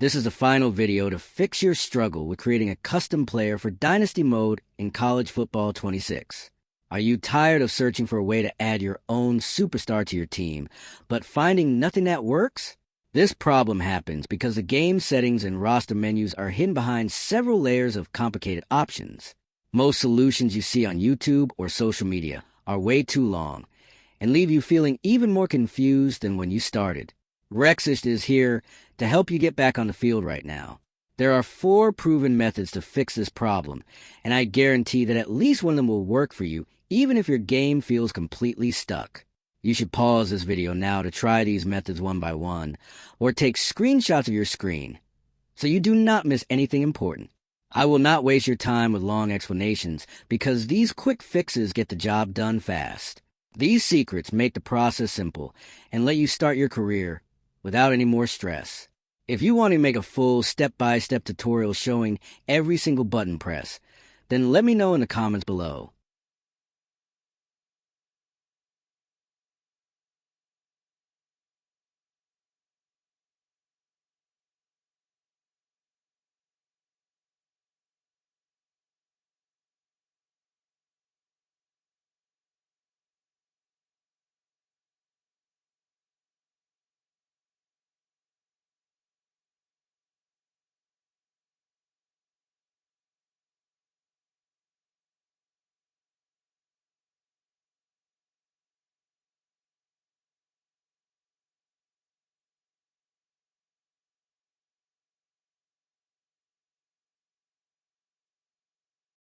This is the final video to fix your struggle with creating a custom player for Dynasty Mode in College Football 26. Are you tired of searching for a way to add your own superstar to your team, but finding nothing that works? This problem happens because the game settings and roster menus are hidden behind several layers of complicated options. Most solutions you see on YouTube or social media are way too long and leave you feeling even more confused than when you started. Rexist is here to help you get back on the field right now. There are 4 proven methods to fix this problem, and I guarantee that at least one of them will work for you, even if your game feels completely stuck. You should pause this video now to try these methods one by one, or take screenshots of your screen, so you do not miss anything important. I will not waste your time with long explanations, because these quick fixes get the job done fast. These secrets make the process simple and let you start your career without any more stress. If you want to make a full step-by-step tutorial showing every single button press, then let me know in the comments below.